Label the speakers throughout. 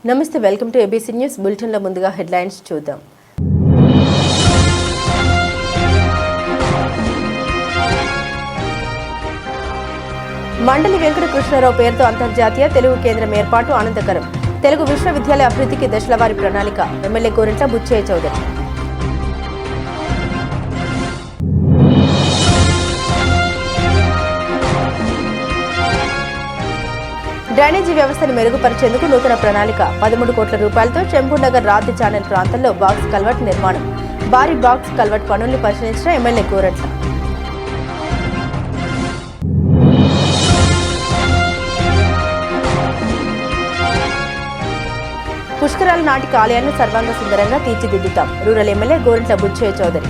Speaker 1: నమస్తే, welcome to ABC news bulletin లో ముందుగా హెడ్లైన్స్ చూద్దాం. మండలి వెంకట కృష్ణారావు పేరుతో అంతర్జాతీయ తెలుగు కేంద్రం ఏర్పాటు ఆనందకరం. తెలుగు విశ్వవిద్యాలయ అభివృద్ధికి దశలవారీ ప్రణాళిక. ఎమ్మెల్యే గోరంట్ల బుచ్చయ్య చౌదరి. డ్రైనేజీ వ్యవస్థను మెరుగుపరిచేందుకు నూతన ప్రణాళిక. 13 కోట్ల రూపాయలతో చెంబునగర్ రాతి ఛానల్ ప్రాంతంలో బాక్స్ కల్వర్ట్ నిర్మాణం. భారీ బాక్స్ కల్వర్ట్ పనుల్ని పరిశీలించిన ఎమ్మెల్యే గోరంట్ల. పుష్కరాల నాటికి ఆలయాన్ని సర్వాంగ సుందరంగా తీర్చిదిద్దుతాం. Rural MLA Gorantla Buchaiah Chowdary.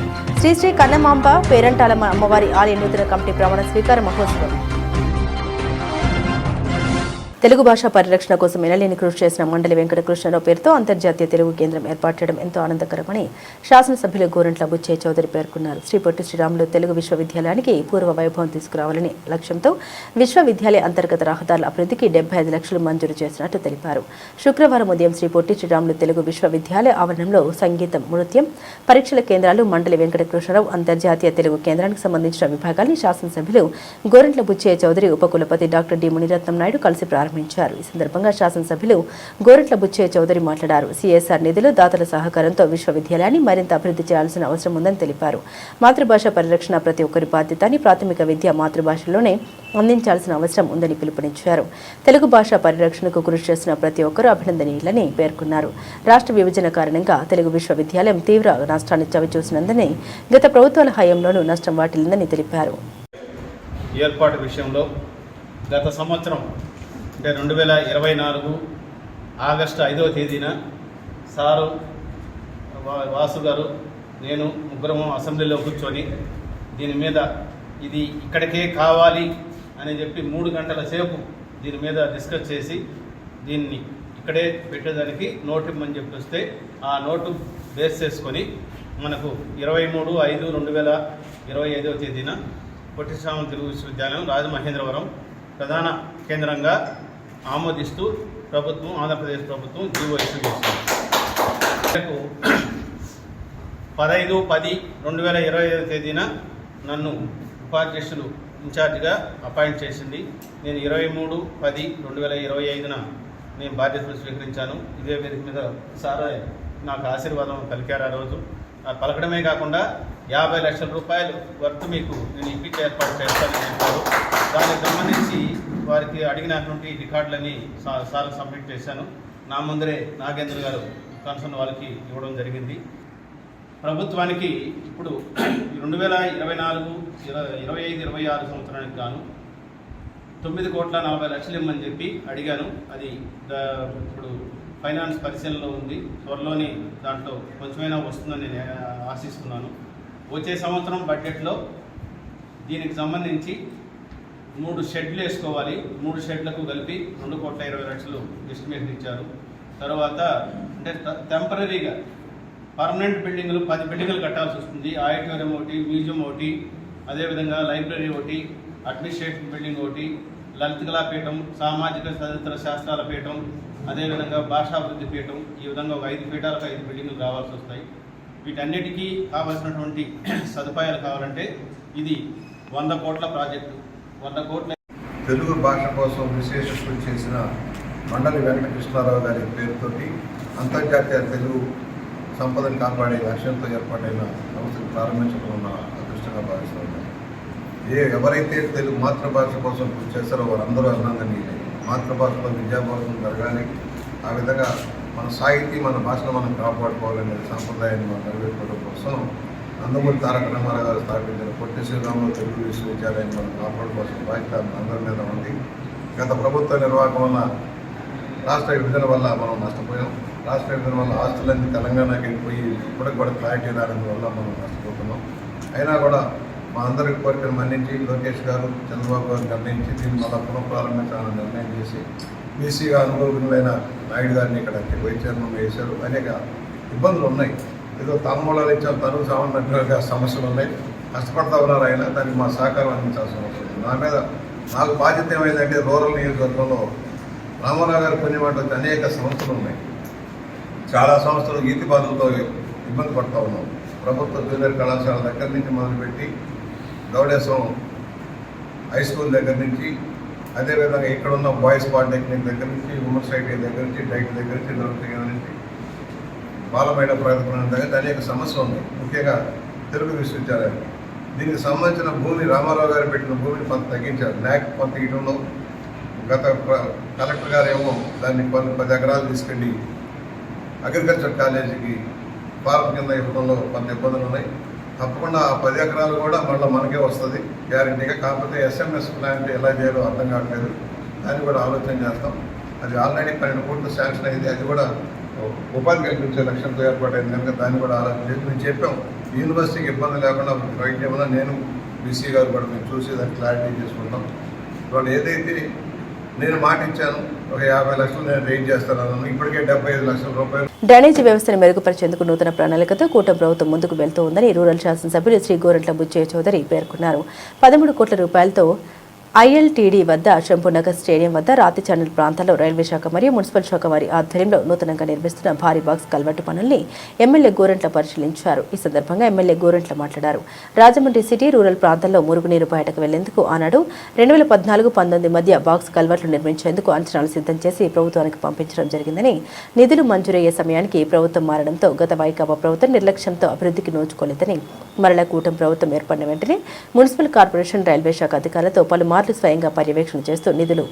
Speaker 1: శ్రీ కన్నమాంబ పేరంటాలమ్మ అమ్మవారి ఆలయ నూతన కమిటీ ప్రమాణ స్వీకార మహోత్సవం. తెలుగు భాషా పరిరక్షణ కోసం ఎనలేని కృషి చేసిన మండలి వెంకట కృష్ణారావు పేరుతో అంతర్జాతీయ తెలుగు కేంద్రం ఏర్పాటు చేయడం ఎంతో ఆనందకరమని శాసనసభ్యులు గోరంట్ల బుచ్చయ్య చౌదరి పేర్కొన్నారు. శ్రీ పొట్టి శ్రీరాములు తెలుగు విశ్వవిద్యాలయానికి పూర్వ వైభవం తీసుకురావాలని లక్ష్యంతో విశ్వవిద్యాలయ అంతర్గత రహదారుల అభివృద్ధికి 75 లక్షలు మంజూరు చేసినట్టు తెలిపారు. శుక్రవారం ఉదయం శ్రీ పొట్టి శ్రీరాములు తెలుగు విశ్వవిద్యాలయ ఆవరణంలో సంగీతం, నృత్యం, పరీక్షల కేంద్రాలు, మండలి వెంకట కృష్ణారావు అంతర్జాతీయ తెలుగు కేంద్రానికి సంబంధించిన విభాగాన్ని శాసనసభ్యులు గోరంట్ల బుచ్చయ్య చౌదరి, ఉపకులపతి డాక్టర్ డి మునిరత్నం నాయుడు కలిసి ప్రారంభించారు. ఈ సందర్భంగా శాసనసభ్యులు గోరంట్ల బుచ్చయ్య చౌదరి మాట్లాడారు. సిఎస్ఆర్ నిధులు, దాతల సహకారంతో విశ్వవిద్యాలయాన్ని మరింత అభివృద్ధి చేయాల్సిన అవసరం ఉందని తెలిపారు. మాతృభాష పరిరక్షణ ప్రతి ఒక్కరి బాధ్యత అని, ప్రాథమిక విద్య మాతృభాషలోనే అందించాల్సిన అవసరం ఉందని పిలుపునిచ్చారు. తెలుగు భాష పరిరక్షణకు కృషి చేసిన ప్రతి ఒక్కరూ అభినందనీయులని పేర్కొన్నారు. రాష్ట్ర విభజన కారణంగా తెలుగు విశ్వవిద్యాలయం తీవ్ర నష్టాన్ని చవిచూసినందని, గత ప్రభుత్వాల హయాంలోనూ నష్టం వాటిల్లిందని తెలిపారు.
Speaker 2: ఏర్పాటు విషయంలో గత సంవత్సరం అంటే 2024 ఆగస్టు 5వ తేదీన సారు వాసు గారు, నేను ముగ్గురము అసెంబ్లీలో కూర్చొని దీని మీద ఇది ఇక్కడికే కావాలి అని చెప్పి 3 గంటల సేపు దీని మీద డిస్కస్ చేసి దీన్ని ఇక్కడే పెట్టేదానికి నోటు ఇమ్మని చెప్పి వస్తే ఆ నోటు బేస్ చేసుకొని మనకు 23/5/2025వ తేదీన పొట్టి శ్రీరాములు తెలుగు విశ్వవిద్యాలయం రాజమహేంద్రవరం ప్రధాన కేంద్రంగా ఆమోదిస్తూ ప్రభుత్వం, ఆంధ్రప్రదేశ్ ప్రభుత్వం జీవో ఇష్యూ చేసింది. 15/10/2025 తేదీన నన్ను ఉపాధ్యక్షులు ఇన్ఛార్జిగా అపాయింట్ చేసింది. నేను 23/10/2025న నేను బాధ్యతలు స్వీకరించాను. ఇదే వేదిక మీద సార్ నాకు ఆశీర్వాదం పలికారు. ఆ రోజు పలకడమే కాకుండా 50 లక్షల రూపాయలు వర్త్ మీకు నేను ఇంటికి ఏర్పాటు చేస్తానని చెప్పారు. దానికి సంబంధించి వారికి అడిగినటువంటి రికార్డులని సార్ సబ్మిట్ చేశాను. నా ముందరే నాగేంద్ర గారు కన్సర్న్ వాళ్ళకి ఇవ్వడం జరిగింది. ప్రభుత్వానికి ఇప్పుడు 2024, 25-26 సంవత్సరానికి గాను 9,40,00,000 ఇమ్మని చెప్పి అడిగాను. అది ఇప్పుడు ఫైనాన్స్ పరిశీలనలో ఉంది. త్వరలోని దాంట్లో కొంచెమైనా వస్తుందని నేను ఆశిస్తున్నాను. వచ్చే సంవత్సరం బడ్జెట్లో దీనికి సంబంధించి 3 షెడ్లు వేసుకోవాలి. 3 షెడ్లకు కలిపి 2,20,00,000 ఎస్టిమేషన్ ఇచ్చారు. తర్వాత అంటే టెంపరీగా పర్మనెంట్ బిల్డింగ్లు 10 బిల్డింగ్లు కట్టాల్సి వస్తుంది. ఆడిటోరియం ఒకటి, మ్యూజియం ఒకటి, అదేవిధంగా లైబ్రరీ ఒకటి, అడ్మినిస్ట్రేషన్ బిల్డింగ్ ఒకటి, లలిత కళాపీఠం, సామాజిక తదితర శాస్త్రాల పీఠం, అదేవిధంగా భాషాభివృద్ధి పీఠం, ఈ విధంగా ఒక 5 పీఠాలకు 5 బిల్డింగ్లు రావాల్సి వస్తాయి. వీటన్నిటికీ కావాల్సినటువంటి సదుపాయాలు కావాలంటే ఇది 100 కోట్ల ప్రాజెక్టు. 100 కోట్ల
Speaker 3: తెలుగు భాష కోసం విశేష కృషి చేసిన మండలి వెంకట కృష్ణారావు గారి పేరుతోటి అంతర్జాతీయ తెలుగు సంపదను కాపాడే లక్ష్యంతో ఏర్పాటైన సంస్థను ప్రారంభించడం ఉన్న అదృష్టంగా భావిస్తున్నాను. ఎవరైతే తెలుగు మాతృభాష కోసం కృషి చేస్తారో వారందరూ అభినందనీయులే. మాతృభాషలో విద్యాభ్యాసం జరగాలి. ఆ విధంగా మన సాహితీ, మన భాషను మనం కాపాడుకోవాలనే సాంప్రదాయాన్ని మనం నెరవేర్చడం కోసం నందమూరి తారక రామారావు గారు స్థాపించిన పొట్టి శ్రీరాములు తెలుగు విశ్వవిద్యాలయాన్ని మనం కాపాడుకోవాల్సిన బాధ్యత అందరి మీద ఉంది. గత ప్రభుత్వ నిర్వాహకం వల్ల, రాష్ట్ర విభజన వల్ల మనం నష్టపోయాం. రాష్ట్ర విభజన వల్ల ఆస్తులన్నీ తెలంగాణకి వెళ్ళిపోయి ఇప్పటికి కూడా క్లారిటీ రావడం వల్ల మనం నష్టపోతున్నాం. అయినా కూడా మా అందరికి కోరికను మన్నించి లోకేష్ గారు, చంద్రబాబు గారు నిర్ణయించి దీన్ని మళ్ళా పునఃప్రారంభించాలని నిర్ణయం చేసి బీసీగా అనుభవజ్ఞులైన నాయుడు గారిని ఇక్కడ వైస్ చైర్మన్ వేశారు. అనేక ఇబ్బందులు ఉన్నాయి. ఏదో తాంబూలాలు ఇచ్చాం, తరువు సామాన్యులుగా సమస్యలు ఉన్నాయి. కష్టపడతా ఉన్నారు. అయినా దానికి మా సహకారం అందించాల్సిన అవసరం ఉంది. నాకు బాధ్యత ఏమైందంటే రూరల్ నియోజకవర్గంలో రామారావు గారి పుణ్యమాట వచ్చి అనేక సంస్థలు ఉన్నాయి. చాలా సంస్థలు ఈతి బాధలతో ఇబ్బంది పడుతూ ఉన్నాం. ప్రభుత్వ జూనియర్ కళాశాల దగ్గర నుంచి మొదలుపెట్టి గౌడేశం హై స్కూల్ దగ్గర నుంచి, అదేవిధంగా ఇక్కడ ఉన్న బాయ్స్ పాలిటెక్నిక్ దగ్గర నుంచి, ఉమెన్స్ ఐటీ దగ్గర నుంచి, డైట్ దగ్గర నుంచి, దగ్గర నుంచి, బాలమైన ప్రగతి దగ్గర అనేక సమస్యలు ఉన్నాయి. ముఖ్యంగా తెలుగు విశ్వవిద్యాలయం దీనికి సంబంధించిన భూమి రామారావు గారు పెట్టిన భూమిని కొంత తగ్గించారు. న్యాక్ కొంత ఇవ్వడంలో గత కలెక్టర్ గారు ఏమో దాన్ని 10 ఎకరాలు తీసుకెళ్ళి అగ్రికల్చర్ కాలేజీకి ఫారం కింద ఇవ్వడంలో కొంత ఇబ్బందులు ఉన్నాయి. తప్పకుండా ఆ 10 ఎకరాలు కూడా మళ్ళీ మనకే వస్తుంది గ్యారంటీగా. కాకపోతే ఎస్ఎంఎస్ ప్లాంట్ ఎలా చేయాలో అర్థం కావట్లేదు. దాన్ని కూడా ఆలోచన చేస్తాం. అది ఆల్రెడీ 12 కోట్లు శాంక్షన్ అయింది. అది కూడా ఉపాధి కల్పించే లక్ష్యంతో ఏర్పాటైంది కనుక దాన్ని కూడా ఆలోచన చేసి మేము చెప్పాం. యూనివర్సిటీకి ఇబ్బంది లేకుండా రైట్ ఏమన్నా నేను బీసీ గారు కూడా మేము చూసి దాన్ని క్లారిటీ చేసుకుంటాం. వాళ్ళు ఏదైతే నేను మాట ఇచ్చాను, ఒక 50 లక్షలు నేను రేట్ చేస్తాను, ఇప్పటికే 75 లక్షల రూపాయలు.
Speaker 1: డ్రైనేజీ వ్యవస్థను మెరుగుపరిచేందుకు నూతన ప్రణాళికతో కూటమి ప్రభుత్వం ముందుకు వెళ్తూ ఉందని రూరల్ శాసనసభ్యులు శ్రీ గోరంట్ల బుచ్చయ్య చౌదరి పేర్కొన్నారు. 13 కోట్ల రూపాయలతో ఐఎల్టీడీ వద్ద శంభునగర్ స్టేడియం వద్ద రాతి ఛానల్ ప్రాంతాల్లో రైల్వే శాఖ మరియు మున్సిపల్ శాఖ వారి ఆధ్వర్యంలో నూతనంగా నిర్మిస్తున్న భారీ బాక్స్ కల్వర్టు పనుల్ని ఎమ్మెల్యే గోరంట్ల పరిశీలించారు. ఈ సందర్భంగా ఎమ్మెల్యే గోరంట్ల మాట్లాడారు. రాజమండ్రి సిటీ రూరల్ ప్రాంతాల్లో మురుగునీరు బయటకు వెళ్లేందుకు ఆనాడు 2014-19 మధ్య బాక్స్ కల్వర్ట్లు నిర్మించేందుకు అంచనాలు సిద్ధం చేసి ప్రభుత్వానికి పంపించడం జరిగిందని, నిధులు మంజూరయ్యే సమయానికి ప్రభుత్వం మారడంతో గత వైకాపా ప్రభుత్వం నిర్లక్ష్యంతో అభివృద్ధికి నోచుకోలేదని, మరలా కూటమి ప్రభుత్వం ఏర్పడిన వెంటనే మున్సిపల్ కార్పొరేషన్ రైల్వే శాఖ అధికారులతో పలుమార్లు స్వయంగా పర్యవేక్షణ చేస్తూ నిధులు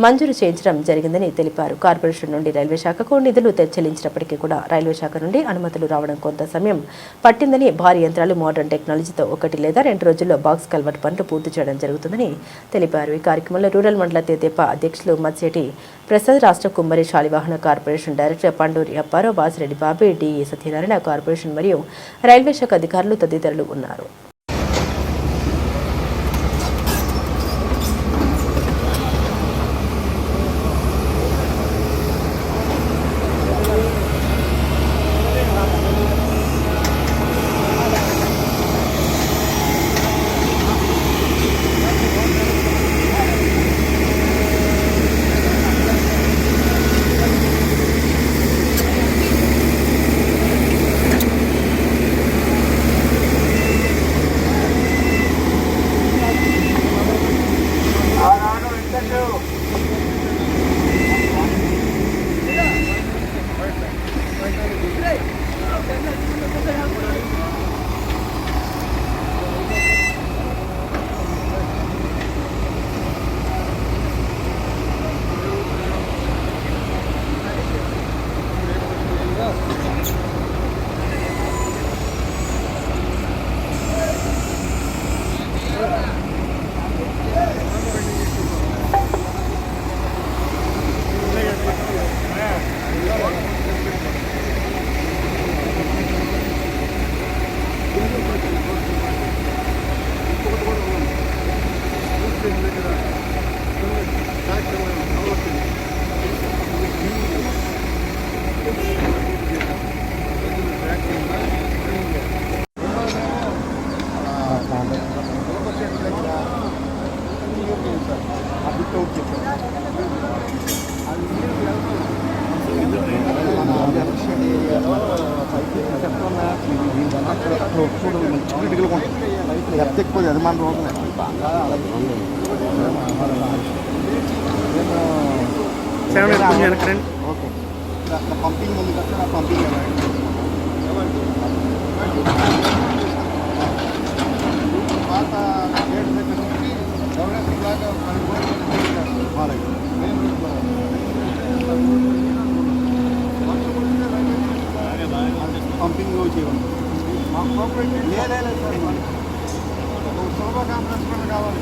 Speaker 1: మంజూరు చేయించడం జరిగిందని తెలిపారు. కార్పొరేషన్ నుండి రైల్వే శాఖకు నిధులు చెల్లించినప్పటికీ కూడా రైల్వే శాఖ నుండి అనుమతులు రావడం కొంత సమయం పట్టిందని, భారీ యంత్రాలు మోడర్న్ టెక్నాలజీతో 1 లేదా 2 రోజుల్లో బాక్స్ కల్వర్ట్ పనులు పూర్తి చేయడం జరుగుతుందని తెలిపారు. ఈ కార్యక్రమంలో రూరల్ మండల తెదేపా అధ్యక్షులు మత్సేటి ప్రసాద్, రాష్ట్ర కుమ్మరి Shalivahana corporation director Panduri Apparao, Vasireddy Bobby, DE Satyanarayana, corporation మరియు రైల్వే శాఖ అధికారులు తదితరులు ఉన్నారు.
Speaker 4: ఎక్కువ అది మన రోజు ఓకే పంపింగ్ ఉంది కదా పంపింగ్ పాత గేట్ దగ్గర నుంచి గవర్నెన్స్ లాగా పంపింగ్ చేయాలి లేదు శోభా కాంప్లెక్స్ కూడా కావాలి.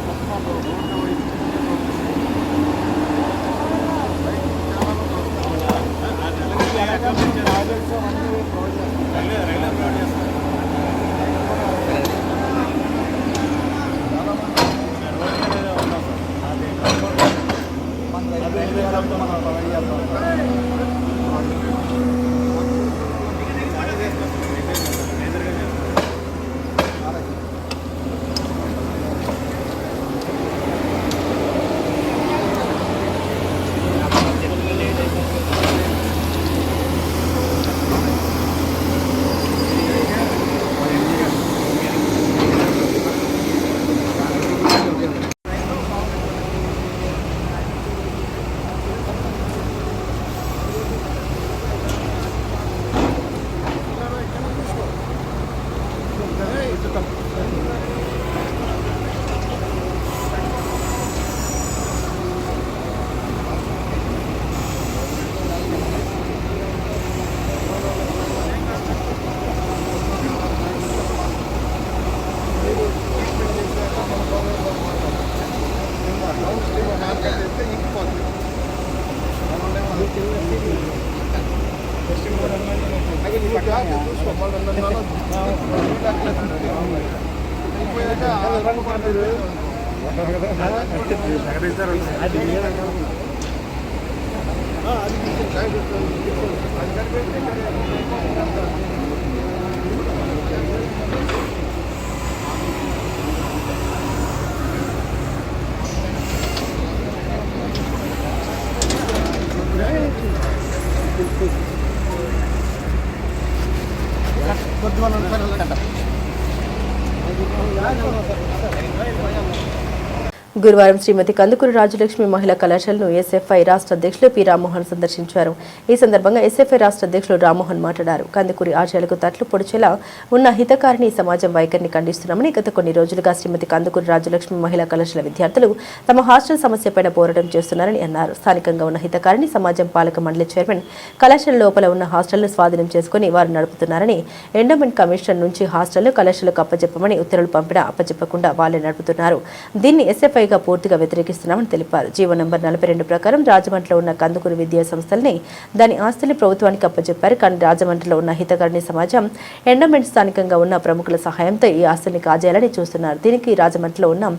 Speaker 1: గురువారం శ్రీమతి కందుకూరి రాజలక్ష్మి మహిళా కళాశాలను ఎస్ఎఫ్ఐ రాష్ట్ర అధ్యక్షులు పి రామ్మోహన్ సందర్శించారు. ఈ సందర్భంగా ఎస్ఎఫ్ఐ రాష్ట్ర అధ్యక్షులు రామ్మోహన్ మాట్లాడారు. కందుకూరి ఆశయాలకు తట్లు పొడిచేలా ఉన్న హితకారిణి సమాజం వైఖరిని ఖండిస్తున్నామని, గత కొన్ని రోజులుగా శ్రీమతి కందుకూరి రాజలక్ష్మి మహిళా కళాశాల విద్యార్థులు తమ హాస్టల్ సమస్యపై పోరాటం చేస్తున్నారని అన్నారు. స్థానికంగా ఉన్న హితకారిణి సమాజం పాలక మండలి చైర్మన్ కళాశాల లోపల ఉన్న హాస్టల్ను స్వాధీనం చేసుకుని వారు నడుపుతున్నారని, ఎండోమెంట్ కమిషన్ నుంచి హాస్టల్ను కళాశాలకు అప్పచెప్పమని ఉత్తర్వులు పంపినా అప్పచెప్పకుండా వాళ్లే నడుపుతున్నారు. దీన్ని ఎస్ఎఫ్ఐ పూర్తిగా వ్యతిరేకిస్తున్నామని తెలిపారు. జీవో నంబర్ 42 ప్రకారం రాజమండ్రిలో ఉన్న కందుకూరి విద్యా సంస్థల్ని దాని ఆస్తుల్ని ప్రభుత్వానికి అప్పచెప్పారు. కానీ రాజమండ్రిలో ఉన్న హితకారిణి సమాజం ఎండోమెంట్ స్థానికంగా ఉన్న ప్రముఖుల సహాయంతో ఈ ఆస్తుల్ని కాజేయాలని చూస్తున్నారు. దీనికి రాజమండ్రిలో ఉన్న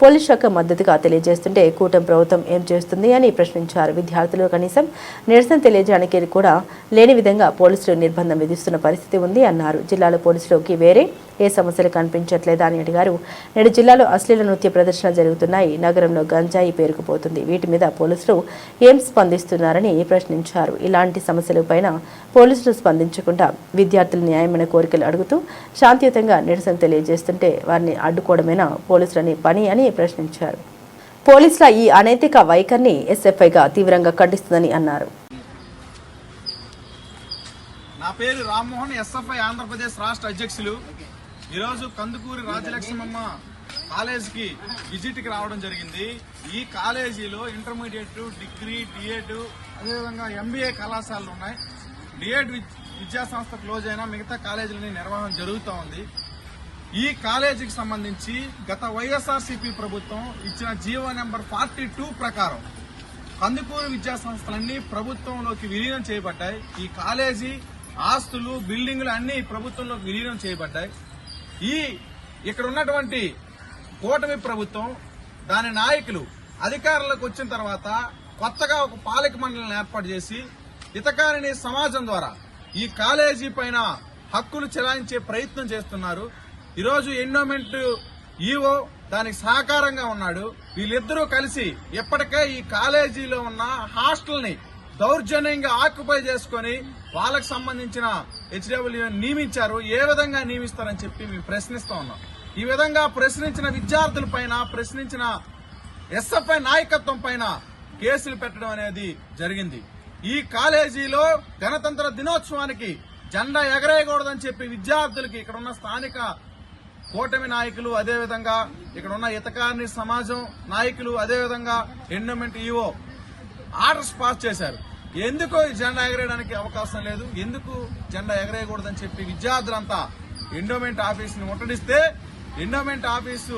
Speaker 1: పోలీస్ శాఖ మద్దతుగా తెలియజేస్తుంటే కూటమి ప్రభుత్వం ఏం చేస్తుంది అని ప్రశ్నించారు. విద్యార్థులు కనీసం నిరసన తెలియజేయడానికి కూడా లేని విధంగా పోలీసులు నిర్బంధం విధిస్తున్న పరిస్థితి ఉంది అన్నారు. జిల్లాలో పోలీసులకి వేరే ఏ సమస్యలు కనిపించట్లేదా అని అడిగారు. నేడు జిల్లాలో అశ్లీల నృత్య ప్రదర్శన జరుగుతున్నాయి. నగరంలో గంజాయి పేరుకుపోతుంది. వీటి మీద పోలీసులు ఏం స్పందిస్తున్నారని ప్రశ్నించారు. ఇలాంటి సమస్యలపైన పోలీసులు స్పందించకుండా విద్యార్థులు న్యాయమైన కోరికలు అడుగుతూ శాంతియుతంగా నిరసన తెలియజేస్తుంటే వారిని అడ్డుకోవడమేనా పోలీసులని పని అని ప్రశ్నించారు. పోలీసుల ఈ అనైతిక వైఖరిని ఎస్ఎఫ్ఐగా తీవ్రంగా ఖండిస్తుందని అన్నారు.
Speaker 5: నా పేరు రామ్మోహన్, ఎస్ఎఫ్ఐ ఆంధ్రప్రదేశ్ రాష్ట్ర అధ్యక్షులు. ఈరోజు కందుకూరి రాజలక్ష్మమ్మ కాలేజీకి విజిట్కి రావడం జరిగింది. ఈ కాలేజీలో ఇంటర్మీడియట్, డిగ్రీ, డిఎడ్, అదేవిధంగా ఎంబీఏ కళాశాలలు ఉన్నాయి. డిఎడ్ విద్యా సంస్థ క్లోజ్ అయినా మిగతా కాలేజీలని నిర్వహణ జరుగుతూ ఉంది. ఈ కాలేజీకి సంబంధించి గత వైఎస్ఆర్సీపీ ప్రభుత్వం ఇచ్చిన జీవో నెంబర్ 42 ప్రకారం కందుకూరు విద్యా సంస్థలన్నీ ప్రభుత్వంలోకి విలీనం చేయబడ్డాయి. ఈ కాలేజీ ఆస్తులు, బిల్డింగులు అన్ని ప్రభుత్వంలోకి విలీనం చేయబడ్డాయి. ఇక్కడ ఉన్నటువంటి కూటమి ప్రభుత్వం, దాని నాయకులు అధికారంలోకి వచ్చిన తర్వాత కొత్తగా ఒక పాలక మండలిని ఏర్పాటు చేసి హితకారిణి సమాజం ద్వారా ఈ కాలేజీ పైన హక్కులు చెలాయించే ప్రయత్నం చేస్తున్నారు. ఈరోజు ఎండోమెంట్ ఈవో దానికి సహకారంగా ఉన్నాడు. వీళ్ళిద్దరూ కలిసి ఇప్పటికే ఈ కాలేజీలో ఉన్న హాస్టల్ని దౌర్జన్యంగా ఆక్యుపై చేసుకుని వాళ్ళకు సంబంధించిన హెచ్డబ్ల్యూ నియమించారు. ఏ విధంగా నియమిస్తారని చెప్పి మేము ప్రశ్నిస్తా ఉన్నాం. ఈ విధంగా ప్రశ్నించిన విద్యార్థుల పైన, ప్రశ్నించిన ఎస్ఎఫ్ఐ నాయకత్వం పైన కేసులు పెట్టడం అనేది జరిగింది. ఈ కాలేజీలో గణతంత్ర దినోత్సవానికి జెండా ఎగరేయకూడదని చెప్పి విద్యార్థులకి ఇక్కడ ఉన్న స్థానిక కూటమి నాయకులు, అదేవిధంగా ఇక్కడ ఉన్న హితకారిణి సమాజం నాయకులు, అదేవిధంగా ఎండోమెంట్ ఈవో ఆర్డర్స్ పాస్ చేశారు. ఎందుకు జెండా ఎగరేయడానికి అవకాశం లేదు, ఎందుకు జెండా ఎగరేయకూడదని చెప్పి విద్యార్థులంతా ఎండోమెంట్ ఆఫీసుని ముట్టడిస్తే, ఎండోమెంట్ ఆఫీసు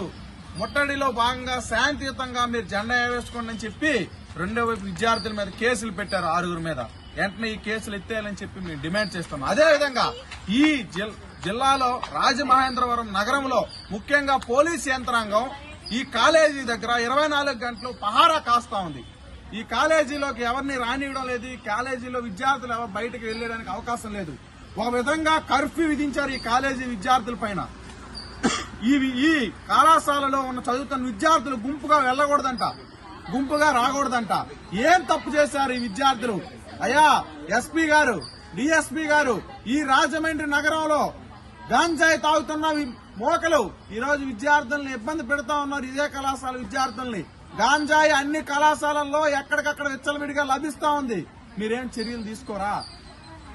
Speaker 5: ముట్టడిలో భాగంగా శాంతియుతంగా మీరు జెండా ఎగరేసుకోండి అని చెప్పి రెండో వైపు విద్యార్థుల మీద కేసులు పెట్టారు. 6 మీద. వెంటనే ఈ కేసులు ఎత్తేయాలని చెప్పి మేము డిమాండ్ చేస్తున్నాం. అదేవిధంగా ఈ జిల్లాలో రాజమహేంద్రవరం నగరంలో ముఖ్యంగా పోలీస్ యంత్రాంగం ఈ కాలేజీ దగ్గర 24 గంటలు పహారా కాస్తా ఉంది. ఈ కాలేజీలోకి ఎవరిని రానివ్వడం లేదు. ఈ కాలేజీలో విద్యార్థులు ఎవరు బయటకు వెళ్లడానికి అవకాశం లేదు. ఒక విధంగా కర్ఫ్యూ విధించారు ఈ కాలేజీ విద్యార్థుల పైన. ఈ కళాశాలలో ఉన్న చదువుతున్న విద్యార్థులు గుంపుగా వెళ్లకూడదంట, గుంపుగా రాకూడదంట. ఏం తప్పు చేశారు ఈ విద్యార్థులు? అయ్యా ఎస్పీ గారు, డిఎస్పీ గారు, ఈ రాజమండ్రి నగరంలో గాంజాయి తాగుతున్న మోకలు ఈరోజు విద్యార్థుల్ని ఇబ్బంది పెడతా ఉన్నారు. ఇదే కళాశాల విద్యార్థుల్ని గాంజాయి అన్ని కళాశాలల్లో ఎక్కడికక్కడ విచ్చలవిడిగా లభిస్తా ఉంది. మీరేం చర్యలు తీసుకోరా?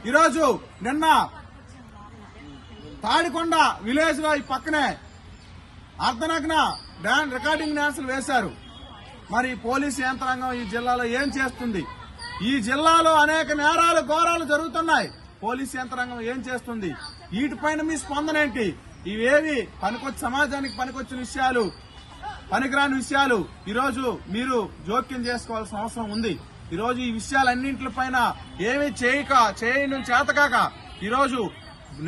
Speaker 5: ఈరోజు నిన్న తాడికొండ విలేజ్ లో ఈ పక్కనే అర్ధనగ్న రికార్డింగ్ డాన్సులు వేశారు. మరి పోలీసు యంత్రాంగం ఈ జిల్లాలో ఏం చేస్తుంది? ఈ జిల్లాలో అనేక నేరాలు, ఘోరాలు జరుగుతున్నాయి. పోలీసు యంత్రాంగం ఏం చేస్తుంది? వీటిపైన మీ స్పందన ఏంటి? ఇవేవి సమాజానికి పనికొచ్చిన విషయాలు, పనికిరాని విషయాలు ఈరోజు మీరు జోక్యం చేసుకోవాల్సిన అవసరం ఉంది. ఈరోజు ఈ విషయాలన్నింటిపైన ఏమీ చేయడం చేతకాక ఈరోజు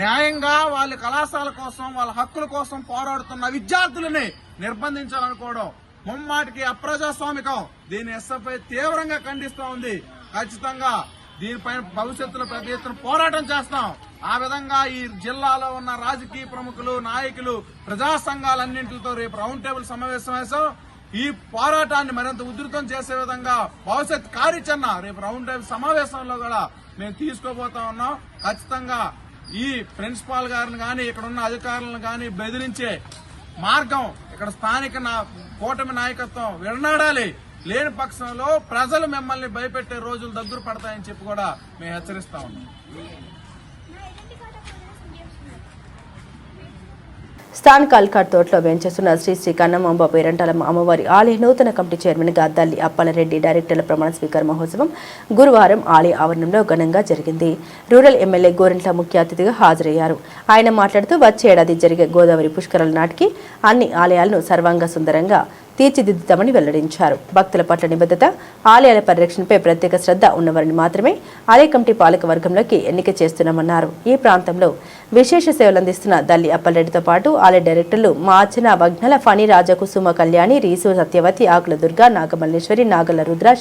Speaker 5: న్యాయంగా వాళ్ళ కళాశాల కోసం వాళ్ళ హక్కుల కోసం పోరాడుతున్న విద్యార్థులని నిర్బంధించాలనుకోవడం ముమ్మాటికి అప్రజాస్వామికం. దీన్ని ఎస్ఎఫ్ఐ తీవ్రంగా ఖండిస్తూ ఉంది. ఖచ్చితంగా దీనిపైన భవిష్యత్తులో పెద్ద ఎత్తున పోరాటం చేస్తాం. ఆ విధంగా ఈ జిల్లాలో ఉన్న రాజకీయ ప్రముఖులు, నాయకులు, ప్రజా సంఘాలన్నింటితో రేపు రౌండ్ టేబుల్ సమావేశం ఈ పోరాటాన్ని మరింత ఉధృతం చేసే విధంగా భవిష్యత్ కార్యాచరణ రేపు రౌండ్ టేబుల్ సమావేశంలో కూడా మేము తీసుకోబోతా ఉన్నాం. ఖచ్చితంగా ఈ ప్రిన్సిపాల్ గారిని గాని ఇక్కడ ఉన్న అధికారులను గాని బెదిరించే మార్గం ఇక్కడ స్థానిక కూటమి నాయకత్వం విడనాడాలి. లేని పక్షంలో ప్రజలు మిమ్మల్ని భయపెట్టే రోజులు దగ్గర పడతాయని చెప్పి కూడా మేము హెచ్చరిస్తా ఉన్నాం.
Speaker 1: స్థానిక అల్కాడ్ తోటలో వెంచేస్తున్న శ్రీ శ్రీ కన్నమాంబ పేరంటాలమ్మ అమ్మవారి ఆలయ నూతన కమిటీ చైర్మన్ గా దల్లి అప్పలరెడ్డి డైరెక్టర్ల ప్రమాణ స్వీకార మహోత్సవం గురువారం ఆలయ ఆవరణంలో ఘనంగా జరిగింది. రూరల్ ఎమ్మెల్యే గోరెంట్ల ముఖ్య అతిథిగా హాజరయ్యారు. ఆయన మాట్లాడుతూ వచ్చే ఏడాది జరిగే గోదావరి పుష్కరాల నాటికి అన్ని ఆలయాలను సర్వాంగ సుందరంగా తీర్చిదిద్దుతామని వెల్లడించారు. భక్తుల పట్ల నిబద్ధత, ఆలయాల పరిరక్షణపై ప్రత్యేక శ్రద్ధ ఉన్నవారిని మాత్రమే ఆలయ కమిటీ పాలక వర్గంలోకి ఎన్నిక చేస్తున్నామన్నారు. ఈ ప్రాంతంలో విశేష సేవలందిస్తున్న దల్లి అప్పలరెడ్డితో పాటు ఆలయ డైరెక్టర్లు మాచన వగ్నల ఫణి రాజకుసుమ కళ్యాణి, రీసు సత్యవతి, ఆకుల దుర్గా, నాగమల్లేశ్వరి, నాగల రుద్ర,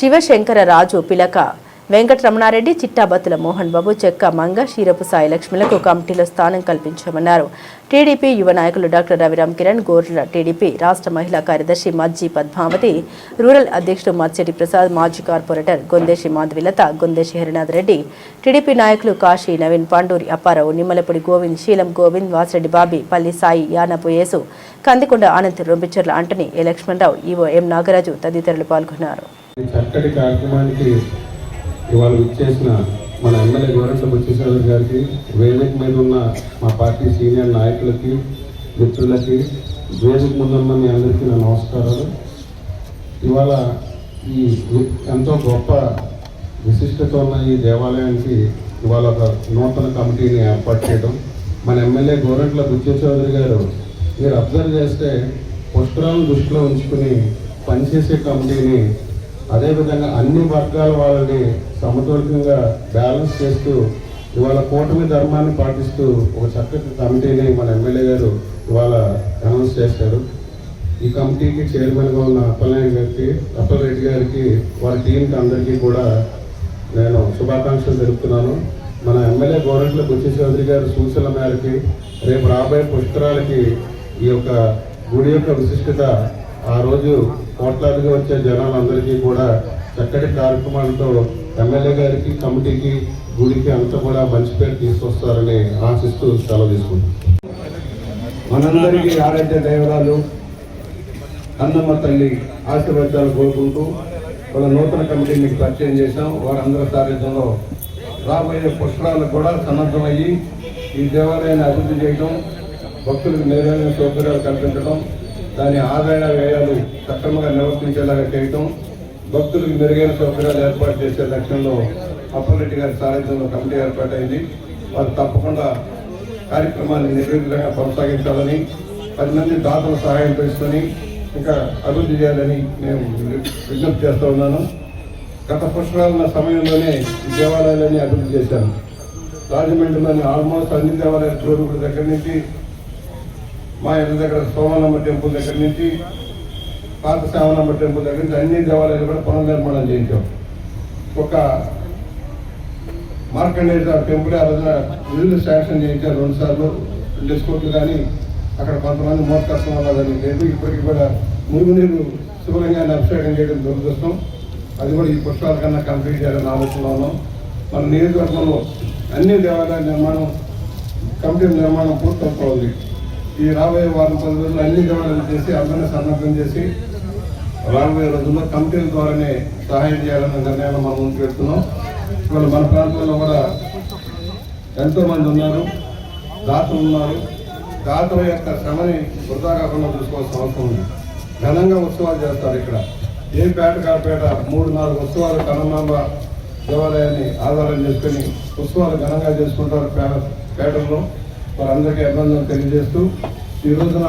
Speaker 1: శివశంకర రాజు, పిలక వెంకటరమణారెడ్డి, చిట్టాబత్తుల మోహన్ బాబు, చెక్క మంగ, క్షీరపు సాయి లక్ష్మిలకు కమిటీలో స్థానం కల్పించామన్నారు. టీడీపీ యువ నాయకులు డాక్టర్ రవిరామ్ కిరణ్, గోర్ల టీడీపీ రాష్ట్ర మహిళా కార్యదర్శి మజ్జి పద్మావతి, రూరల్ అధ్యక్షుడు మత్స్యటి ప్రసాద్, మాజీ కార్పొరేటర్ గొందేశి మాధవిలత, గొందేశి హరినాథ్ రెడ్డి, టీడీపీ నాయకులు కాశీ నవీన్, పాండూరి అప్పారావు, నిమ్మలపూడి గోవింద్, శీలం గోవింద్, వాసిరెడ్డి బాబీ, పల్లి సాయి, యానపు యేసు, కందికొండ ఆనంద్, రొంపిచెర్ల అంటని, ఏ లక్ష్మణరావు, ఈవో ఎం నాగరాజు తదితరులు పాల్గొన్నారు.
Speaker 6: ఇవాళ ఇచ్చేసిన మన ఎమ్మెల్యే గోరెంట్ల బుచ్చేశ్వర గారికి, వేదిక మీద ఉన్న మా పార్టీ సీనియర్ నాయకులకి, మిత్రులకి, వేదిక ముందున్న మీ అందరికీ నా నమస్కారాలు. ఇవాళ ఈ ఎంతో గొప్ప విశిష్టత ఉన్న ఈ దేవాలయానికి ఇవాళ ఒక నూతన కమిటీని ఏర్పాటు చేయడం, మన ఎమ్మెల్యే గోరెంట్ల బుచ్చేశ్వర గారు మీరు అబ్జర్వ్ చేస్తే పుష్కరాలను దృష్టిలో ఉంచుకుని పనిచేసే కమిటీని, అదేవిధంగా అన్ని వర్గాల వాళ్ళని సమతుల్యంగా బ్యాలెన్స్ చేస్తూ ఇవాళ కూటమి ధర్మాన్ని పాటిస్తూ ఒక చక్కటి కమిటీని మన ఎమ్మెల్యే గారు ఇవాళ అనౌన్స్ చేశారు. ఈ కమిటీకి చైర్మన్గా ఉన్న అప్పలరెడ్డి గారికి, వారి టీంకి అందరికీ కూడా నేను శుభాకాంక్షలు తెలుపుతున్నాను. మన ఎమ్మెల్యే గోరెంట్ల బుచ్చేశ్వర గారి సూచనల మేరకి రేపు రాబోయే పుష్కరాలకి ఈ యొక్క గుడి యొక్క విశిష్టత, ఆ రోజు కోట్లాదిగా వచ్చే జనాలందరికీ కూడా చక్కటి కార్యక్రమాలతో ఎమ్మెల్యే గారికి, కమిటీకి, గుడికి అంతా కూడా మంచి పేరు తీసుకొస్తారని ఆశిస్తూ సెలవు తీసుకుంటాం.
Speaker 7: మనందరికీ ఆరాధ్య దైవరాలు కన్నమ్మ తల్లి ఆశీర్వాదాలు కోరుకుంటూ వాళ్ళ నూతన కమిటీని పరిచయం చేశాం. వారందరి సారథ్యంలో రాబోయే పుష్కరాలకు కూడా సన్నద్ధమయ్యి ఈ దేవాలయాన్ని అభివృద్ధి చేయడం, భక్తులకు మెరుగైన సౌకర్యాలు కల్పించడం, దాని ఆదాయ వ్యయాలు సక్రమంగా నిర్వర్తించేలాగా చేయటం, భక్తులకు మెరుగైన సౌకర్యాలు ఏర్పాటు చేసే లక్ష్యంలో అప్పలరెడ్డి గారి సారథ్యంలో కమిటీ ఏర్పాటైంది. వారు తప్పకుండా కార్యక్రమాన్ని నిర్విఘ్నంగా కొనసాగించాలని, 10 మంది దాతల సహాయం తీసుకొని ఇంకా అభివృద్ధి చేయాలని నేను విజ్ఞప్తి చేస్తూ ఉన్నాను. గత పుష్కరాల సమయంలోనే ఈ దేవాలయాలన్నీ అభివృద్ధి చేశాను. రాజమండ్రిలోని ఆల్మోస్ట్ అన్ని దేవాలయాల చోరుకుల దగ్గర నుంచి, మా ఇంటి దగ్గర సోమనమ్మ టెంపుల్ దగ్గర నుంచి, పాత శ్యామనమ్మ టెంపుల్ దగ్గర నుంచి అన్ని దేవాలయాలు కూడా పునర్నిర్మాణం చేయించాం. ఒక మార్కండేయ టెంపుల్ ఆ రోజున ఇల్లు శాంక్షన్ చేయించారు 2 సార్లు, డిస్కౌంట్లు కానీ అక్కడ కొంతమంది మోసకత్వం వల్ల దానికి లేదు. ఇప్పటికీ కూడా మురుగునీరు శివలింగాన్ని అభిషేకం చేయడం దురదృష్టం. అది కూడా ఈ పుష్పాల కన్నా కంప్లీట్ చేయాలని ఆలోచనలో ఉన్నాం. మన నియోజకవర్గంలో అన్ని దేవాలయాల నిర్మాణం, కమిటీ నిర్మాణం పూర్తవుతోంది. ఈ రాబోయే 10 రోజులు అన్ని దేవాలయాలు చేసి అందరినీ సన్నద్ధం చేసి రాబోయే రోజుల్లో కమిటీల ద్వారానే సహాయం చేయాలన్న నిర్ణయాన్ని మనం ముందుకు పెడుతున్నాం. ఇవాళ మన ప్రాంతంలో కూడా ఎంతోమంది ఉన్నారు, దాతలు ఉన్నారు. దాతల యొక్క శ్రమని వృధా కాకుండా చూసుకోవాల్సిన అవసరం ఉంది. ఘనంగా ఉత్సవాలు చేస్తారు. ఇక్కడ ఏ పేట కాపేట 3-4 ఉత్సవాలు కన్నమాంబ దేవాలయాన్ని ఆధారం చేసుకుని ఉత్సవాలు ఘనంగా చేసుకుంటారు పేటల్లో. వారందరికీ అభినందనలు తెలియజేస్తూ ఈ రోజున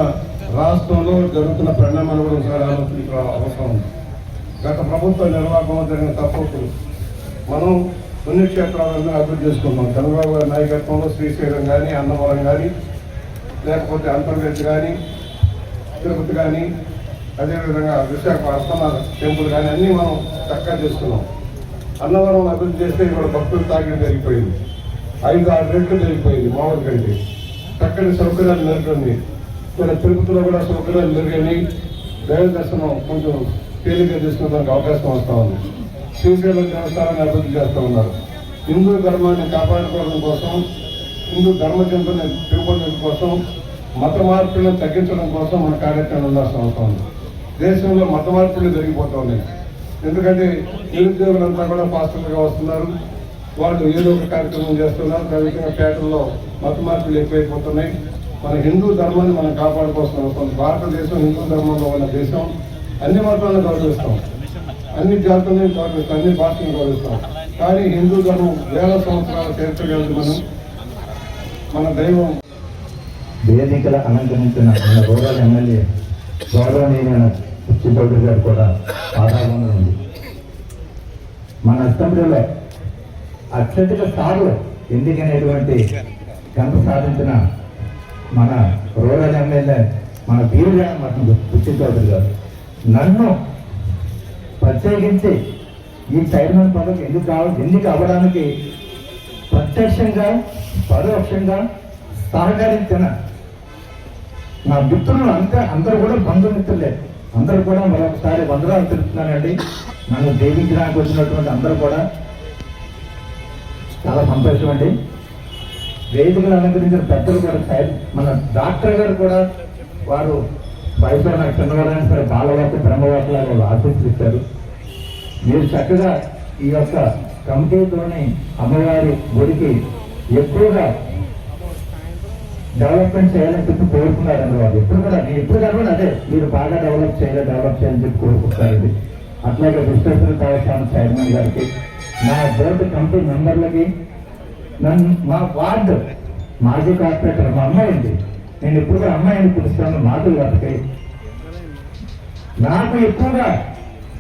Speaker 7: రాష్ట్రంలో జరుగుతున్న పరిణామాలు కూడా ఒకసారి ఆలోచించడం అవసరం ఉంది. గత ప్రభుత్వ నిర్వాహకంలో జరిగిన తప్పులు మనం పుణ్యక్షేత్రాలను అభివృద్ధి చేసుకున్నాం. చంద్రబాబు గారి నాయకత్వంలో శ్రీశైలం కానీ, అన్నవరం కానీ, లేకపోతే అంతర్వేది కానీ, తిరుపతి కానీ, అదేవిధంగా విశాఖ అర్పణ టెంపుల్ కానీ అన్నీ మనం చక్కగా చేసుకున్నాం. అన్నవరం అభివృద్ధి చేస్తే ఇక్కడ భక్తులు తాకిడి పెరిగిపోయింది, 5-6 రెట్లు పెరిగిపోయింది మామూలు కంటే. చక్కని సౌకర్యాలు మెరుగండి. ఇక్కడ తిరుపతిలో కూడా సౌకర్యాలు మెరుగని దైవ దర్శనం కొంచెం తేలిక చేసుకోవడానికి అవకాశం వస్తూ ఉంది. శ్రీశైలం దేవస్థానాన్ని అభివృద్ధి చేస్తూ ఉన్నారు. హిందూ ధర్మాన్ని కాపాడుకోవడం కోసం, హిందూ ధర్మచింతని పెంపొందడం కోసం, మత మార్పులను తగ్గించడం కోసం మన కార్యక్రమం ఉండాల్సిన అవసరం ఉంది. దేశంలో మత మార్పులు జరిగిపోతూ ఉన్నాయి. ఎందుకంటే నిరుద్యోగులంతా కూడా పాస్టర్లుగా వస్తున్నారు, వాళ్ళు ఏదో ఒక కార్యక్రమం చేస్తున్నారు. దానికంగా పేటల్లో మత మార్పులు ఎక్కువైపోతున్నాయి. మన హిందూ ధర్మాన్ని మనం కాపాడుకోవాల్సిన అవసరం. భారతదేశం హిందూ ధర్మంలో ఉన్న దేశం. అన్ని మతాలను గౌరవిస్తాం, అన్ని జాతులను గౌరవిస్తాం, అన్ని భాషలను గౌరవిస్తాం. కానీ హిందూ ధర్మం వేల సంవత్సరాల చరిత్ర మన దైవం.
Speaker 8: వేదికల అలంకరించిన మన రూరల్ ఎమ్మెల్యే గౌరవనీయులైన చిత్తూరు గారు కూడా ఆధారంగా ఉంది. మన అసెంబ్లీలో అత్యధిక సార్లు ఎన్నికైనటువంటి ఘనత సాధించిన మన రూరల్ ఎమ్మెల్యే మన వీరుగా మన చిత్తూరు గారు నన్ను ప్రత్యేకించి ఈ చైర్మన్ పదవి ఎన్నిక అవ్వడానికి ప్రత్యక్షంగా పరోక్షంగా సహకరించిన నా మిత్రులు అందరూ కూడా బంధుమిత్రులే. అందరూ కూడా మరొకసారి వందనాలు తెలుపుతున్నానండి. నన్ను దేవించడానికి వచ్చినటువంటి అందరూ కూడా చాలా సంతోషం అండి. వేదికలు అలంకరించిన పెద్దలు కూడా మన డాక్టర్ గారు కూడా వారు వయసులో నాకు చిన్నవారైనా సరే బాలవార్త బ్రహ్మవార్తలు వాళ్ళు ఆశీర్వదిస్తారు. మీరు చక్కగా ఈ యొక్క కమిటీతోని అమ్మవారి గుడికి ఎక్కువగా డెవలప్మెంట్ చేయాలని చెప్పి కోరుకున్నారండి. వాళ్ళు ఎప్పుడు కూడా నేను ఎప్పుడు కలవను అదే మీరు బాగా డెవలప్ చేయాలని చెప్పి కోరుకుంటారండి. అట్లాగే విశ్వేశ్వర దేవస్థానం చైర్మన్ గారికి, నా బోర్డు కమిటీ మెంబర్లకి, మా వార్డు మాజీ కార్పొరేటర్ మా అమ్మాయి ఉంది, నేను ఎప్పుడు కూడా అమ్మాయిని పిలుస్తాను మాటలు వాటికి. నాకు ఎక్కువగా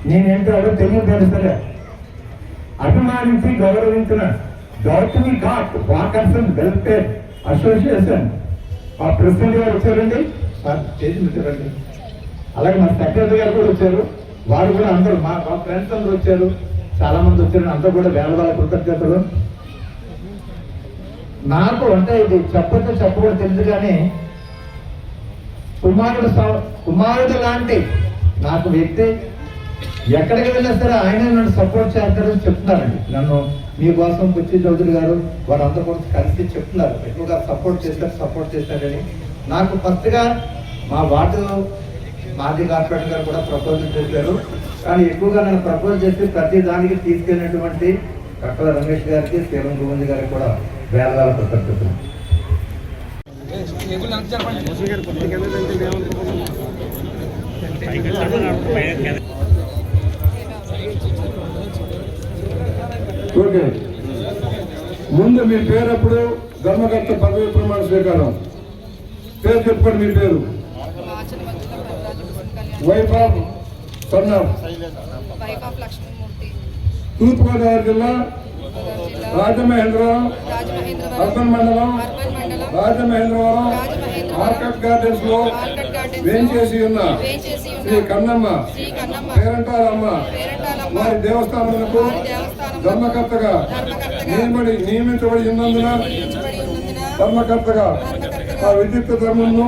Speaker 8: నేనేంటో తెలియదు సరే అభిమానించి గౌరవించిన Gautami ghat walkers and welfare association మా ప్రెసిడెంట్ గారు వచ్చారండి, స్టేజ్ వచ్చారండి. అలాగే మా సెక్రటరీ గారు కూడా వచ్చారు. వారు కూడా అందరూ మా ఫ్రెండ్స్ అందరూ వచ్చారు, చాలా మంది వచ్చారు. అందరూ కూడా వేల కృతజ్ఞతలు. నాకు అంటే ఇది చెప్పకూడదు తెలుసు కానీ కుమారుడు లాంటి నాకు వ్యక్తి ఎక్కడికి వెళ్ళినా సరే ఆయన నన్ను సపోర్ట్ చేస్తారని చెప్తున్నారండి. నన్ను మీకోసం బుచ్చి చౌదరి గారు వారందరూ కూడా కలిసి చెప్తున్నారు, ఎక్కువగా సపోర్ట్ చేస్తారని. నాకు ఫస్ట్గా మా వార్డు మాజీ కార్పొరేటర్ గారు కూడా ప్రపోజల్ చేశారు. కానీ ఎక్కువగా నన్ను ప్రపోజ్ చేసి ప్రతి దానికి తీసుకెళ్ళినటువంటి కక్కల రమేష్ గారికి, శీలం గోవింద్ గారికి కూడా వేల కృతజ్ఞతలు.
Speaker 7: ఓకే, ముందు మీ పేరు అప్పుడు ధర్మకర్త పదవి ప్రమాణ స్వీకారం. పేరు చెప్పుకోండి. మీ పేరు వైఫ్ ఆఫ్ సన్ ఆఫ్ తూర్పుగోదావరి జిల్లా రాజమహేంద్రవరం అర్బన్ మండలం రాజమహేంద్రవరం మార్కెట్ గార్డెన్స్ లో వేంచేసి ఉన్న శ్రీ కన్నమ్మ పేరంటారమ్మ వారి దేవస్థానములకు ధర్మకర్తగా నియమించబడి ఉన్నందున ధర్మకర్తగా ఆ విద్యుత్ ధర్మమును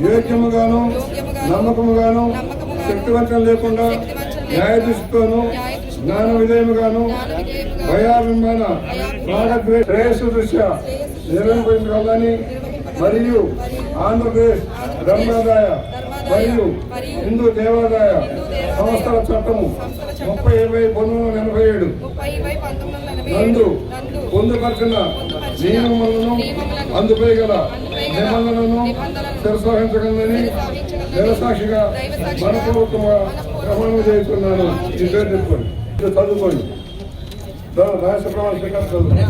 Speaker 7: యోగ్యముగాను నమ్మకముగాను శక్తివంతం లేకుండా న్యాయదృష్టితోనూ జ్ఞాన విధేయముగాను భయాభిమాన శ్రేయస్సు దృష్ట్యా నిర్వహించగలని మరియు ఆంధ్రప్రదేశ్ ధర్మాదాయ మరియు హిందూ దేవాదాయ సంస్థల చట్టము 30/1987 నందు పొందుపరిచిన నియమములను అందుపై గల నిబంధనలను శిరసాహించగలని జనసాక్షిగా మనపూర్వకంగా ప్రమాణం చేస్తున్నాను. ఈ పేరు చెప్పుకోండి, చదువుకోండి. రాష్ట్ర ప్రమాణ స్వీకారం చదువుకోండి.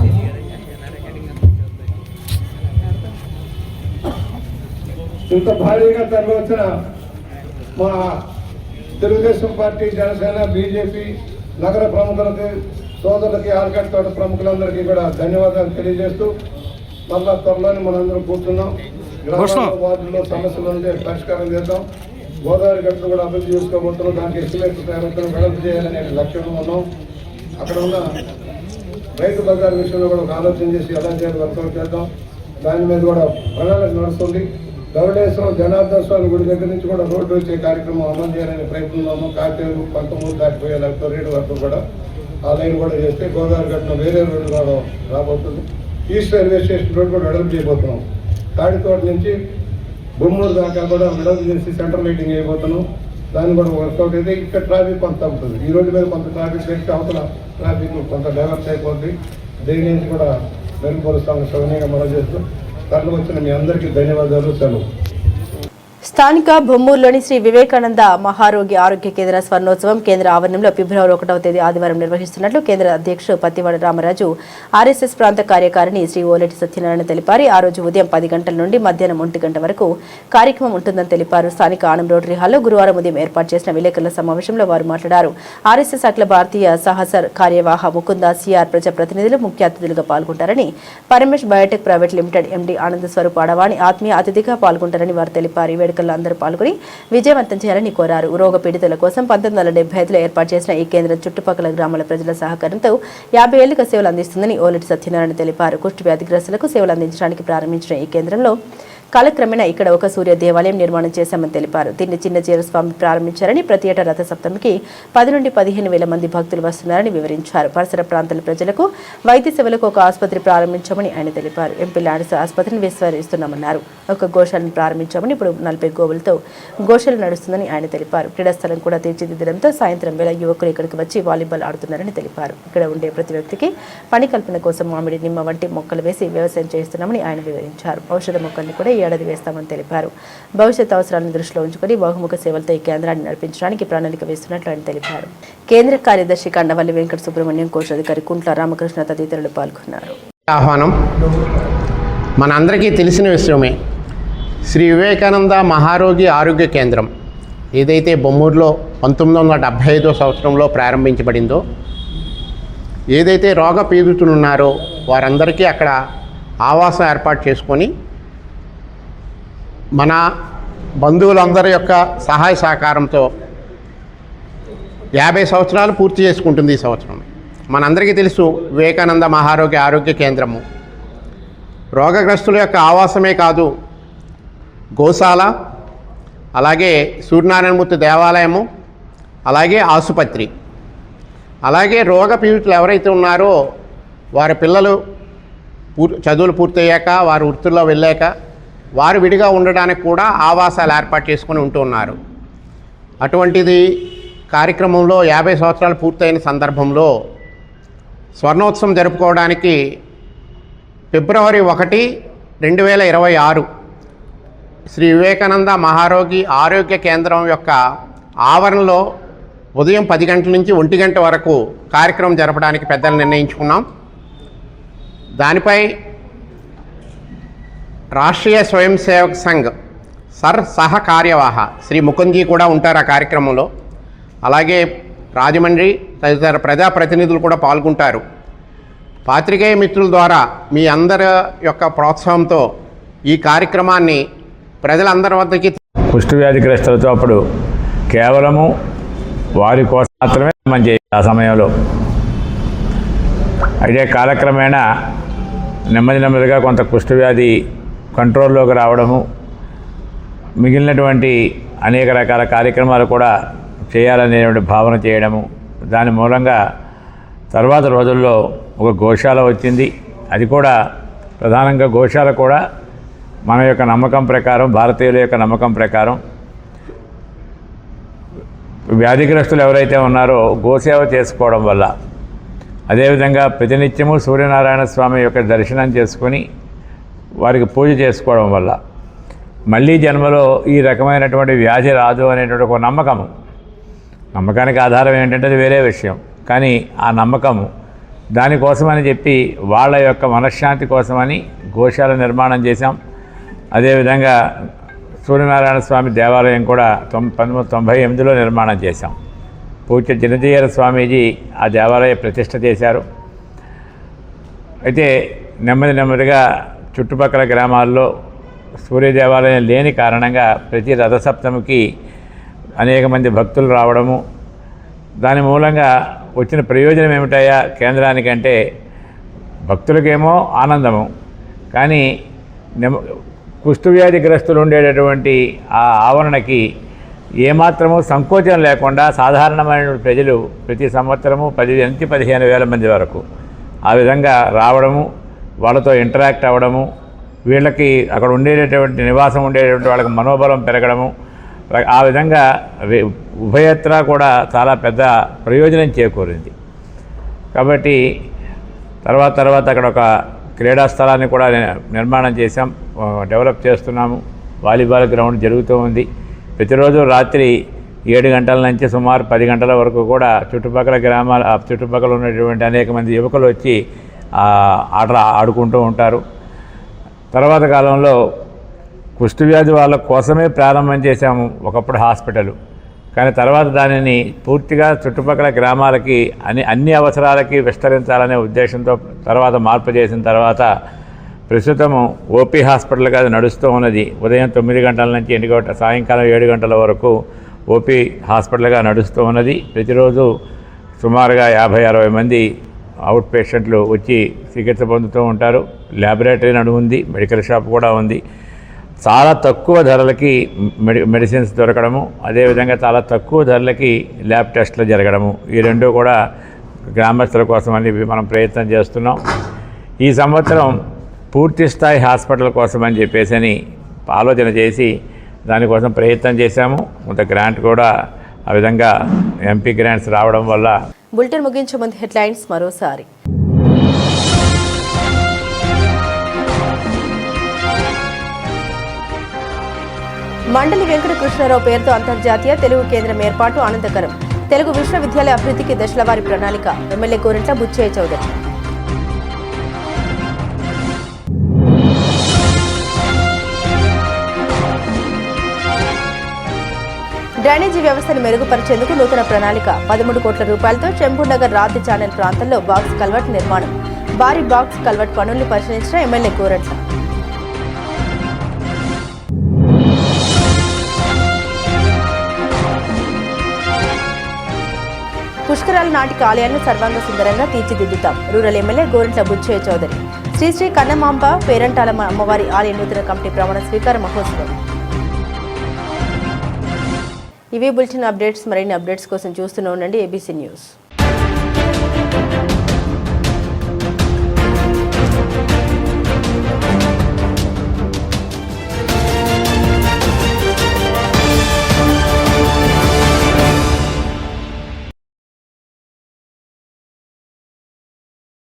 Speaker 7: ఇంత భారీగా తరలి వచ్చిన మా తెలుగుదేశం పార్టీ, జనసేన, బీజేపీ నగర ప్రముఖులకి, సోదరులకి, ఆర్కెట్ తోట ప్రముఖులందరికీ కూడా ధన్యవాదాలు తెలియజేస్తూ మళ్ళా త్వరలోనే మనందరం కూర్చున్నాం. గ్రామాల్లో వార్డుల్లో సమస్యలు ఉంటే పరిష్కారం చేద్దాం. గోదావరి గట్టు కూడా అభివృద్ధి చేసుకోబోతున్నాం. దానికి ఎస్టిమేట్ తయారు వెడల్పు చేయాలనే లక్ష్యంలో ఉన్నాం. అక్కడ ఉన్న రైతు బజార్ విషయంలో కూడా ఒక ఆలోచన చేసి ఎలా చేయాలి వర్కౌట్ చేద్దాం. దాని మీద కూడా ప్రణాళిక నడుస్తుంది. ధవళేశ్వరం జనార్దన స్వామి గుడి దగ్గర నుంచి కూడా రోడ్డు వచ్చే కార్యక్రమం అమలు చేయాలనే ప్రయత్నంలో ఉన్నాం. కాకేరు 19 దాటిపోయేలా తొర్రేడు వరకు కూడా ఆ లైన్ కూడా చేస్తే గోదావరి గట్టున వేరే రోడ్డు కూడా రాబోతుంది. ఈస్ట్ రైల్వే స్టేషన్ రోడ్డు కూడా వెడల్పు చేయబోతున్నాం. తాడితోట నుంచి బొమ్మూరు దాకా కూడా వెడల్పు చేసి సెంట్రల్ లైటింగ్ చేయబోతున్నాం. దాన్ని కూడా వర్కౌట్ అయితే ఇక్కడ ట్రాఫిక్ కొంత తగ్గుతుంది. ఈ రోడ్డు మీద కొంత ట్రాఫిక్ పెట్టి అవతల ట్రాఫిక్ కొంత డెవలప్ అయిపోతుంది. దీని నుంచి కూడా మెరుగుపరుస్తామని సవినయంగా మనం చేస్తూ తరలి వచ్చిన మీ అందరికీ ధన్యవాదాలు. సెలవు.
Speaker 1: స్థానిక బొమ్మూరులోని శ్రీ వివేకానంద మహారోగి ఆరోగ్య కేంద్ర స్వర్ణోత్సవం కేంద్ర ఆవరణంలో ఫిబ్రవరి 1వ తేదీ ఆదివారం నిర్వహిస్తున్నట్లు కేంద్ర అధ్యక్షుడు పత్తివాడ రామరాజు, ఆర్ఎస్ఎస్ ప్రాంత కార్యకారిణి శ్రీ ఓలేటి సత్యనారాయణ తెలిపారు. ఆ రోజు ఉదయం 10 గంటల నుండి మధ్యాహ్నం 1 గంట వరకు కార్యక్రమం ఉంటుందని తెలిపారు. స్థానిక ఆనం రోటరీ హాల్లో గురువారం ఉదయం ఏర్పాటు చేసిన విలేకరుల సమావేశంలో వారు మాట్లాడారు. ఆర్ఎస్ఎస్ అఖిల భారతీయ సహసర్ కార్యవాహ ముకుంద సిఆర్ ప్రజాప్రతినిధులు ముఖ్య అతిథులుగా పాల్గొంటారని, Paramesh Biotech private limited MD ఆనంద స్వరూప్ అడవాణి ఆత్మీయ అతిథిగా పాల్గొంటారని వారు తెలిపారు. వేడుకల్లో అందరూ పాల్గొని విజయవంతం చేయాలని కోరారు. రోగ పీడితుల కోసం 1975లో ఏర్పాటు చేసిన ఈ కేంద్రం చుట్టుపక్కల గ్రామాల ప్రజల సహకారంతో 50 ఏళ్లుగా సేవలు అందిస్తుందని ఓలేటి సత్యనారాయణ తెలిపారు. కుష్టు వ్యాధిగ్రస్తులకు సేవలు అందించడానికి ప్రారంభించిన ఈ కేంద్రంలో కాలక్రమేణా ఇక్కడ ఒక సూర్య దేవాలయం నిర్మాణం చేశామని తెలిపారు. దీన్ని చిన్న జీరస్వామి ప్రారంభించారని, ప్రతి ఏటా రథ సప్తమికి 10 నుండి 15 వేల మంది భక్తులు వస్తున్నారని వివరించారు. పరిసర ప్రాంతాల ప్రజలకు వైద్య సేవలకు ఒక ఆసుపత్రి ప్రారంభించామని ఆయన తెలిపారు. ఎంపీ ల్యాండ్స్ ఆసుపత్రిని విస్తరిస్తున్నామన్నారు. ఒక గోశాలను ప్రారంభించామని, ఇప్పుడు 40 గోవులతో గోశాల నడుస్తుందని ఆయన తెలిపారు. క్రీడా స్థలం కూడా తీర్చిదిద్దడంతో సాయంత్రం వేళ యువకులు ఇక్కడికి వచ్చి వాలీబాల్ ఆడుతున్నారని తెలిపారు. ఇక్కడ ఉండే ప్రతి వ్యక్తికి పని కల్పన కోసం మామిడి, నిమ్మ వంటి మొక్కలు వేసి వ్యవసాయం చేస్తున్నామని ఆయన వివరించారు. ఔషధ మొక్కల్ని కూడా ఏడాది వేస్తామని తెలిపారు. భవిష్యత్ అవసరాలను దృష్టిలో ఉంచుకుని బహుముఖ సేవలతో ఈ కేంద్రాన్ని నడిపించడానికి ప్రణాళిక వేస్తున్నట్లు ఆయన తెలిపారు. కేంద్ర కార్యదర్శి కండవల్లి వెంకట సుబ్రహ్మణ్యం, కోశాధికారి కుంట్ల రామకృష్ణ తదితరులు పాల్గొన్నారు.
Speaker 9: ఆహ్వానం మనందరికీ తెలిసిన విషయమే. శ్రీ వివేకానంద మహారోగి ఆరోగ్య కేంద్రం ఏదైతే బొమ్మూరులో 1975 సంవత్సరంలో ప్రారంభించబడిందో, ఏదైతే రోగ పీడితులు ఉన్నారో వారందరికీ అక్కడ ఆవాసం ఏర్పాటు చేసుకొని మన బంధువులందరి యొక్క సహాయ సహకారంతో 50 సంవత్సరాలు పూర్తి చేసుకుంటుంది ఈ సంవత్సరం. మనందరికీ తెలుసు వివేకానంద మహారోగి ఆరోగ్య కేంద్రము రోగగ్రస్తుల యొక్క ఆవాసమే కాదు, గోశాల, అలాగే సూర్యనారాయణమూర్తి దేవాలయము, అలాగే ఆసుపత్రి, అలాగే రోగ పీడితులు ఎవరైతే ఉన్నారో వారి పిల్లలు చదువులు పూర్తయ్యాక వారు వృత్తుల్లో వెళ్ళాక వారు విడిగా ఉండడానికి కూడా ఆవాసాలు ఏర్పాటు చేసుకొని ఉంటూ ఉన్నారు. అటువంటిది కార్యక్రమంలో 50 సంవత్సరాలు పూర్తయిన సందర్భంలో స్వర్ణోత్సవం జరుపుకోవడానికి ఫిబ్రవరి 1, 2026 శ్రీ వివేకానంద మహారోగి ఆరోగ్య కేంద్రం యొక్క ఆవరణలో ఉదయం 10 గంటల నుంచి 1 గంట వరకు కార్యక్రమం జరపడానికి పెద్దలు నిర్ణయించుకున్నాం. దానిపై రాష్ట్రీయ స్వయం సేవక్ సంఘ్ సహ కార్యవాహ శ్రీ ముకుందీ కూడా ఉంటారు ఆ కార్యక్రమంలో. అలాగే రాజమండ్రి తదితర ప్రజాప్రతినిధులు కూడా పాల్గొంటారు. పాత్రికేయ మిత్రుల ద్వారా మీ అందరి యొక్క ప్రోత్సాహంతో ఈ కార్యక్రమాన్ని ప్రజలందరి వద్దకి
Speaker 10: కుష్టు వ్యాధిగ్రస్తులతో అప్పుడు కేవలము వారి కోసం మాత్రమే మనం చేయాలి ఆ సమయంలో. అయితే కాలక్రమేణా నెమ్మదిగా కొంత కుష్టు వ్యాధి కంట్రోల్లోకి రావడము, మిగిలినటువంటి అనేక రకాల కార్యక్రమాలు కూడా చేయాలనేటువంటి భావన చేయడము, దాని మూలంగా తర్వాత రోజుల్లో ఒక గోశాల వచ్చింది. అది కూడా ప్రధానంగా గోశాల కూడా మన యొక్క నమ్మకం ప్రకారం, భారతీయుల యొక్క నమ్మకం ప్రకారం వ్యాధిగ్రస్తులు ఎవరైతే ఉన్నారో గోసేవ చేసుకోవడం వల్ల, అదేవిధంగా ప్రతినిత్యము సూర్యనారాయణ స్వామి యొక్క దర్శనం చేసుకొని వారికి పూజ చేసుకోవడం వల్ల మళ్ళీ జన్మలో ఈ రకమైనటువంటి వ్యాధి రాదు అనేటువంటి ఒక నమ్మకము. నమ్మకానికి ఆధారం ఏంటంటే అది వేరే విషయం, కానీ ఆ నమ్మకము దానికోసమని చెప్పి వాళ్ళ యొక్క మనశ్శాంతి కోసమని గోశాల నిర్మాణం చేశాం. అదేవిధంగా సూర్యనారాయణ స్వామి దేవాలయం కూడా 1998లో నిర్మాణం చేశాం. పూజ్య జనజీయర స్వామీజీ ఆ దేవాలయ ప్రతిష్ఠ చేశారు. అయితే నెమ్మదిగా చుట్టుపక్కల గ్రామాల్లో సూర్య దేవాలయం లేని కారణంగా ప్రతి రథసప్తమికి అనేక మంది భక్తులు రావడము, దాని మూలంగా వచ్చిన ప్రయోజనం ఏమిటయ్యా కేంద్రానికంటే భక్తులకేమో ఆనందము, కానీ కుష్ఠవ్యాధిగ్రస్తులు ఉండేటటువంటి ఆ ఆవరణకి ఏమాత్రము సంకోచం లేకుండా సాధారణమైన ప్రజలు ప్రతి సంవత్సరము 10,000-15,000 మంది వరకు ఆ విధంగా రావడము, వాళ్ళతో ఇంటరాక్ట్ అవ్వడము, వీళ్ళకి అక్కడ ఉండేటటువంటి నివాసం ఉండేటటువంటి వాళ్ళకి మనోబలం పెరగడము, ఆ విధంగా ఉభయత్రా కూడా చాలా పెద్ద ప్రయోజనం చేకూరింది. కాబట్టి తర్వాత అక్కడ ఒక క్రీడా స్థలాన్ని కూడా నిర్మాణం చేశాం, డెవలప్ చేస్తున్నాము. వాలీబాల్ గ్రౌండ్ జరుగుతూ ఉంది. ప్రతిరోజు రాత్రి 7 గంటల నుంచి సుమారు 10 గంటల వరకు కూడా చుట్టుపక్కల గ్రామాల చుట్టుపక్కల ఉన్నటువంటి అనేక మంది యువకులు వచ్చి ఆటలు ఆడుకుంటూ ఉంటారు. తర్వాత కాలంలో కుష్ఠవ్యాధి వాళ్ళ కోసమే ప్రారంభం చేశాము ఒకప్పుడు హాస్పిటల్, కానీ తర్వాత దానిని పూర్తిగా చుట్టుపక్కల గ్రామాలకి అన్ని అవసరాలకి విస్తరించాలనే ఉద్దేశంతో తర్వాత మార్పు చేసిన తర్వాత ప్రస్తుతము ఓపీ హాస్పిటల్గా అది నడుస్తూ ఉన్నది. ఉదయం 9 గంటల నుంచి సాయంకాలం 7 గంటల వరకు ఓపీ హాస్పిటల్గా నడుస్తూ ఉన్నది. ప్రతిరోజు సుమారుగా 50-60 మంది అవుట్ పేషెంట్లు వచ్చి చికిత్స పొందుతూ ఉంటారు. ల్యాబొరేటరీ ఉంది, మెడికల్ షాప్ కూడా ఉంది. చాలా తక్కువ ధరలకి మెడిసిన్స్ దొరకడము, అదేవిధంగా చాలా తక్కువ ధరలకి ల్యాబ్ టెస్టులు జరగడము, ఈ రెండు కూడా గ్రామస్తుల కోసం అని మనం ప్రయత్నం చేస్తున్నాం. ఈ సంవత్సరం పూర్తి స్థాయి హాస్పిటల్ కోసం అని చెప్పేసి ఆలోచన చేసి దానికోసం ప్రయత్నం చేశాము. కొంత గ్రాంట్ కూడా ఆ విధంగా ఎంపీ గ్రాంట్స్ రావడం వల్ల.
Speaker 1: బులెటిన్ ముగించే ముందు హెడ్లైన్స్ మరోసారి. మండలి వెంకట కృష్ణారావు పేరుతో అంతర్జాతీయ తెలుగు కేంద్రం ఏర్పాటు ఆనందకరం. తెలుగు విశ్వవిద్యాలయ అభివృద్ధికి దశలవారీ ప్రణాళిక. ఎమ్మెల్యే గోరంట్ల బుచ్చయ్య చౌదరి. డ్రైనేజీ వ్యవస్థను మెరుగుపరిచేందుకు నూతన ప్రణాళిక. 13 కోట్ల రూపాయలతో చెంబూనగర్ రాతి ఛానల్ ప్రాంతంలో బాక్స్ కల్వర్ట్ నిర్మాణం. భారీ బాక్స్ కల్వర్ట్ పనుల్ని పరిశీలించిన ఎమ్మెల్యే గోరంట్ల. పుష్కరాల నాటికి ఆలయాలను సర్వాంగ సుందరంగా తీర్చిదిద్దుతాం. Rural MLA Gorantla Buchaiah Chowdary. శ్రీ కన్నమాంబ పేరంటాల అమ్మవారి ఆలయ నూతన కమిటీ ప్రమాణ స్వీకార మహోత్సవం. ఇవి బులెటిన్ అప్డేట్స్. మరిన్ని అప్డేట్స్ కోసం చూస్తూనే ఉండండి ABC న్యూస్.